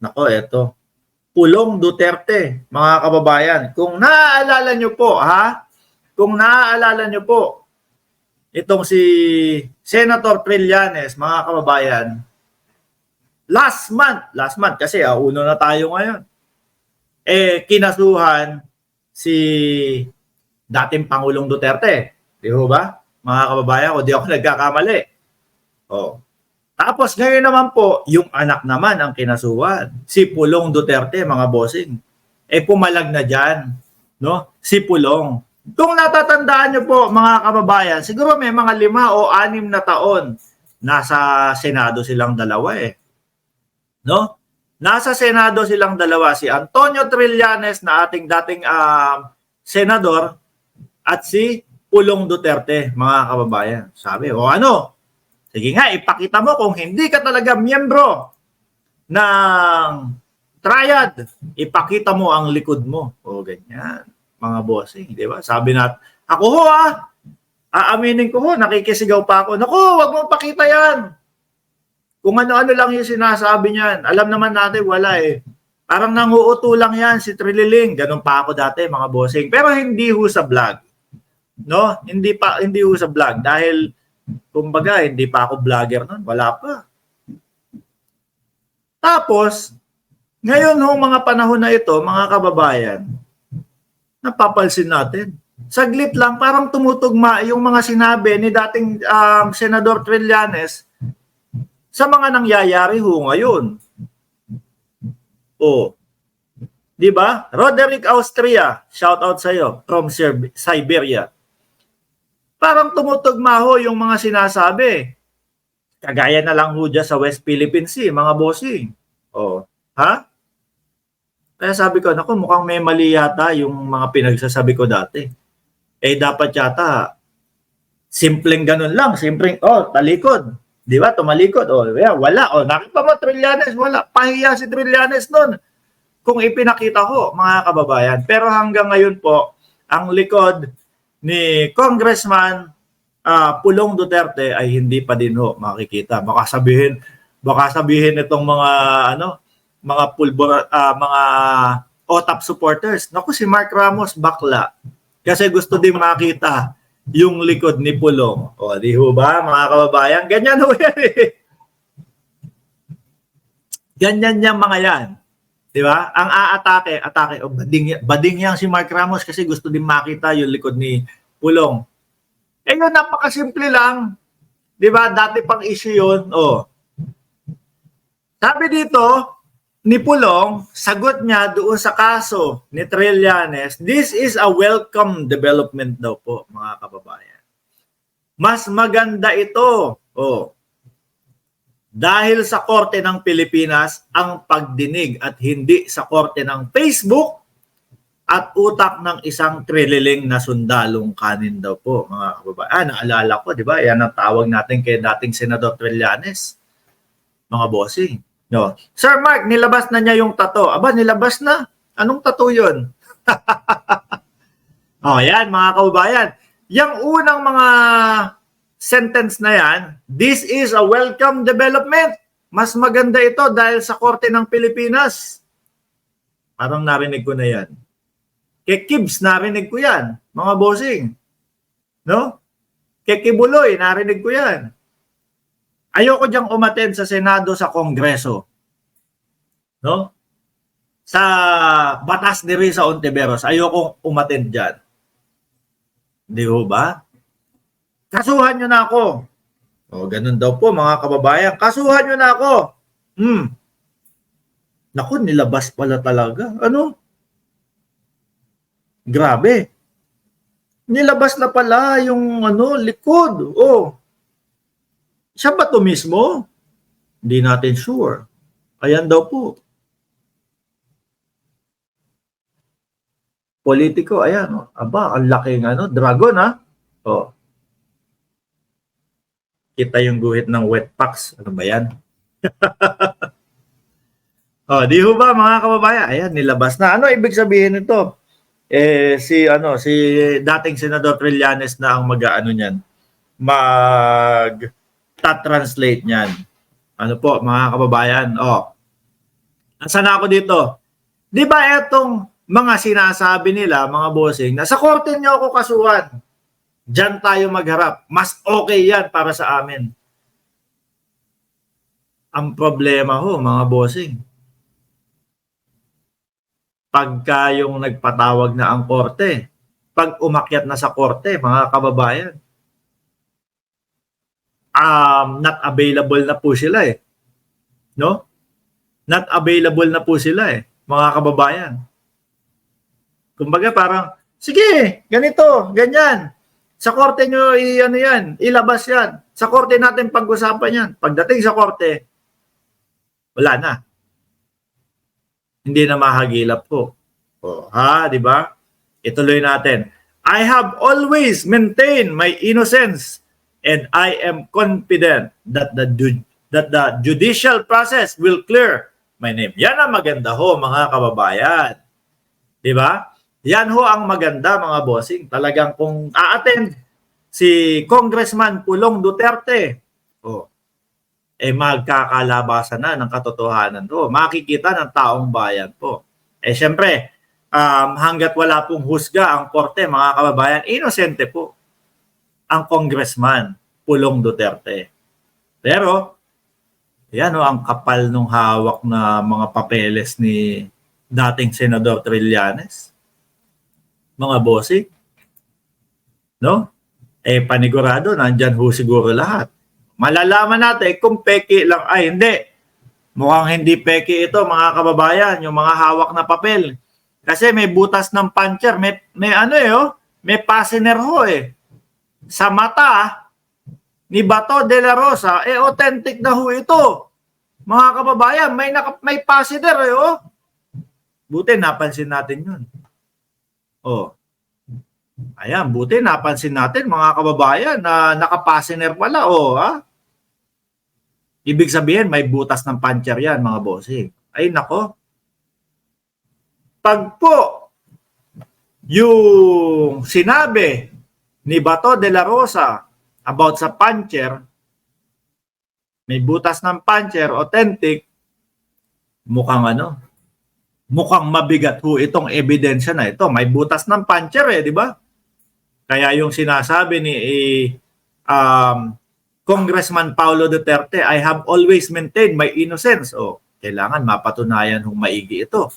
Nako, eto. Pulong Duterte, mga kababayan. Kung naaalala nyo po, kung naaalala nyo po, itong si Senator Trillanes, mga kababayan, last month kasi uno na tayo ngayon, kinasuhan si dating Pangulong Duterte. Di ba? Mga kababayan, o di ako nagkakamali. Tapos ngayon naman po, yung anak naman ang kinasuhan. Si Pulong Duterte, mga bossing. Pumalag na dyan. No? Si Pulong. Kung natatandaan nyo po, mga kababayan, siguro may mga 5 o 6 na taon, nasa Senado silang dalawa No? Nasa Senado silang dalawa, si Antonio Trillanes na ating dating senador at si Pulong Duterte, mga kababayan. Sabi, sige nga, ipakita mo kung hindi ka talaga miyembro ng triad, ipakita mo ang likod mo. Ganyan, mga bossing, di ba? Sabi natin, ako aaminin ko nakikisigaw pa ako. Naku, wag mo pakita yan. Kung ano-ano lang yung sinasabi niyan. Alam naman natin, wala Parang nanguuto lang yan si Trililing. Ganun pa ako dati, mga bossing. Pero hindi ho sa vlog. No? Hindi ho sa vlog. Dahil, kumbaga, hindi pa ako vlogger nun. Wala pa. Tapos, ngayon mga panahon na ito, mga kababayan, napapansin natin. Saglit lang, parang tumutugma yung mga sinabi ni dating Senador Trillanes sa mga nangyayari ngayon. Di ba? Roderick Austria, shout out sa iyo from Siberia. Parang tumutugma yung mga sinasabi. Kagaya na lang dyan sa West Philippine Sea, mga bossing. Kaya sabi ko, naku, mukhang may mali yata yung mga pinagsasabi ko dati. Dapat yata, simpleng ganun lang. Simpleng, talikod. Di ba? Tumalikod. Wala. Nakita mo, Trillanes, wala. Pahiya si Trillanes nun. Kung ipinakita ko, mga kababayan. Pero hanggang ngayon po, ang likod ni Congressman Pulong Duterte ay hindi pa din makikita. Baka sabihin itong mga mga mga OTAP supporters. Naku, si Mark Ramos bakla. Kasi gusto din makita yung likod ni Pulong. Di ba, mga kababayan? Ganyan yan Ganyan yung mga yan. Di ba? Ang atake. Bading yan si Mark Ramos kasi gusto din makita yung likod ni Pulong. Yun, napakasimple lang. Di ba? Dati pang issue yun. Sabi dito, ni Pulong, sagot niya doon sa kaso ni Trillanes, this is a welcome development daw po, mga kababayan. Mas maganda ito, dahil sa Korte ng Pilipinas ang pagdinig at hindi sa Korte ng Facebook at utak ng isang Trililing na sundalong kanin daw po, mga kababayan. Naalala ko, di ba? Yan ang tawag natin kay dating Senador Trillanes, mga bossing. No. Sir Mark, nilabas na niya yung tattoo. Aba, nilabas na? Anong tattoo yun? Yan, mga kababayan. Yung unang mga sentence na yan, this is a welcome development. Mas maganda ito dahil sa Korte ng Pilipinas. Parang narinig ko na yan. Kay Kibs, narinig ko yan, mga bossing. No? Kay Kibuloy, narinig ko yan. Ayoko diyang umattend sa Senado, sa Kongreso. No? Sa batas ni Risa Ontiveros, ayoko umattend dyan. Di ba? Kasuhan nyo na ako. Ganun daw po, mga kababayan. Kasuhan nyo na ako. Naku, nilabas pala talaga. Grabe. Nilabas na pala yung likod. Siya ba to mismo? Hindi natin sure. Ayan daw po. Politiko, ayan. Aba, ang laking dragon Kita yung guhit ng wet packs. Ano ba yan? Di ho ba, mga kababayan? Ayan, nilabas na. Ano ibig sabihin nito? Si dating Senador Trillanes na ang niyan. Mag-translate niyan. Ano po, mga kababayan? Asan ako dito? Di ba etong mga sinasabi nila, mga bossing, na sa korte nyo ako kasuhan, diyan tayo magharap. Mas okay yan para sa amin. Ang problema ho, mga bossing, pagka yung nagpatawag na ang korte, pag umakyat na sa korte, mga kababayan, not available na po sila eh. No? Not available na po sila eh, mga kababayan. Kumbaga parang, sige, ganito, ganyan. Sa korte nyo, ano yan, ilabas yan. Sa korte natin pag-usapan yan. Pagdating sa korte, wala na. Hindi na mahagilap po. O, ha, di ba? Ituloy natin. I have always maintained my innocence and I am confident that the judicial process will clear my name. Yan ang maganda ho, mga kababayan. Di ba? Yan ho ang maganda, mga bossing. Talagang kung a-attend si Congressman Pulong Duterte, magkakalabasan na ng katotohanan to. Makikita ng taong bayan po. Syempre, hanggat wala pong husga ang korte, mga kababayan, inosente po ang Congressman Pulong Duterte. Pero, yan ang kapal nung hawak na mga papeles ni dating Senador Trillanes. Mga bossing. No? Panigurado, nandyan ho siguro lahat. Malalaman natin kung peke lang. Ay, hindi. Mukhang hindi peke ito, mga kababayan, yung mga hawak na papel. Kasi may butas ng puncher. May ano may passenger ho eh. Sa mata ni Bato de la Rosa, authentic na ho ito. Mga kababayan, may passenger Buti napansin natin yun. Ayan, buti napansin natin, mga kababayan, na naka-passenger pala. Ibig sabihin, may butas ng puncher yan, mga bossing. Ay, nako. Pag po, yung sinabi ni Bato de la Rosa about sa puncher, may butas ng puncher, authentic, mukhang mukhang mabigat ho itong ebidensya na ito. May butas ng puncher di ba? Kaya yung sinasabi ni Congressman Paulo Duterte, I have always maintained my innocence. Kailangan mapatunayan hong maigi ito.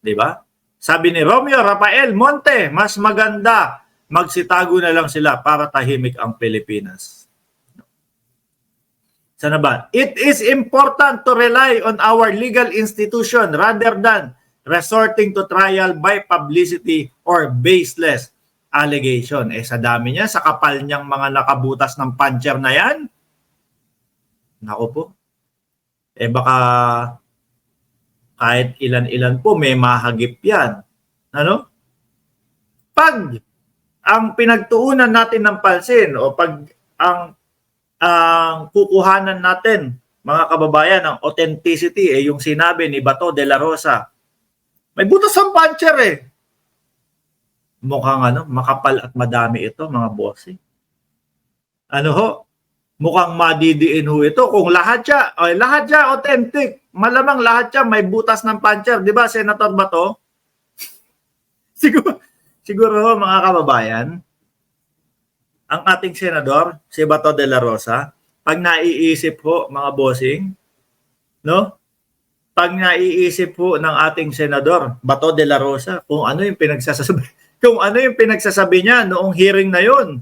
Di ba? Sabi ni Romeo Rafael Monte, mas maganda magsitago na lang sila para tahimik ang Pilipinas. Sana ba? It is important to rely on our legal institution rather than resorting to trial by publicity or baseless allegation. Sa dami niya, sa kapal niyang mga nakabutas ng puncher na yan, naku po, baka kahit ilan-ilan po may mahagip yan. Pag ang pinagtuunan natin ng pansin o pag ang kukuhanan natin, mga kababayan, ng authenticity, yung sinabi ni Bato de la Rosa, may butas ang puncher Mukhang makapal at madami ito, mga bossing. Mukhang madidiin ho ito. Kung lahat siya authentic. Malamang lahat siya may butas ng puncher. Di ba, Senator Bato? Siguro ho, mga kababayan, ang ating senador, si Bato de la Rosa, pag naiisip ho, mga bossing, pag naiisip po ng ating senador, Bato de la Rosa, kung ano yung pinagsasabi niya noong hearing na yon,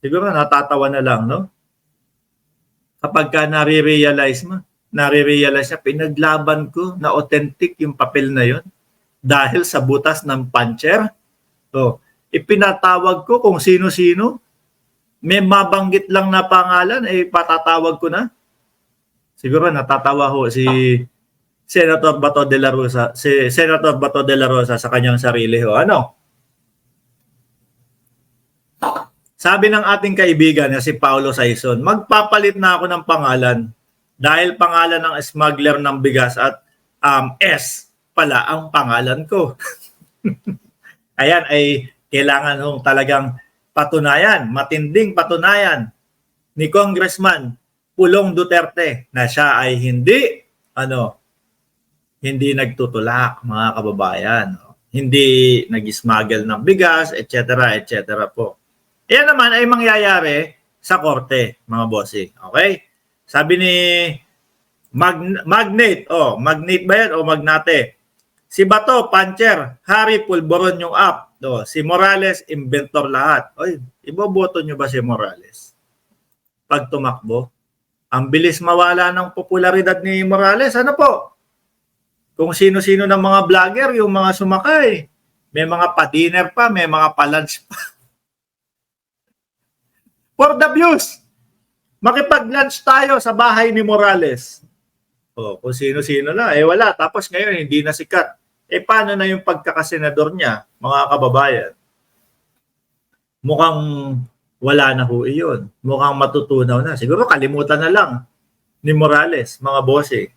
siguro natatawa na lang, Kapag ka nare-realize niya, pinaglaban ko na authentic yung papel na yon dahil sa butas ng puncher. Ipinatawag ko kung sino-sino. May mabanggit lang na pangalan, patatawag ko na. Siguro natatawa ho si Senator Bato de la Rosa, sa kanyang sarili ho. Sabi ng ating kaibigan na si Paulo Saison, magpapalit na ako ng pangalan dahil pangalan ng smuggler ng bigas at S pala ang pangalan ko. Ayan ay kailangan hong talagang patunayan, matinding patunayan ni Congressman Pulong Duterte na siya ay hindi hindi nagtutulak, mga kababayan. Hindi nag-smuggle ng bigas, etc., etc. po. Yan naman ay mangyayari sa korte, mga bossing. Okay? Sabi ni Magnate, Magnate ba yan o Magnate? Si Bato, puncher. Harry, pulboron yung app. Si Morales, inventor lahat. Oy, iboboto nyo ba si Morales? Pag tumakbo? Ang bilis mawala ng popularidad ni Morales. Ano po? Kung sino-sino ng mga vlogger, yung mga sumakay. May mga pa-dinner pa, may mga pa-lunch pa. For the views. Makipag-lunch tayo sa bahay ni Morales. Kung sino-sino na. Wala. Tapos ngayon, hindi na sikat. Paano na yung pagkakasenador niya, mga kababayan? Mukhang wala na ho iyon. Mukhang matutunaw na. Siguro kalimutan na lang ni Morales, mga bossing.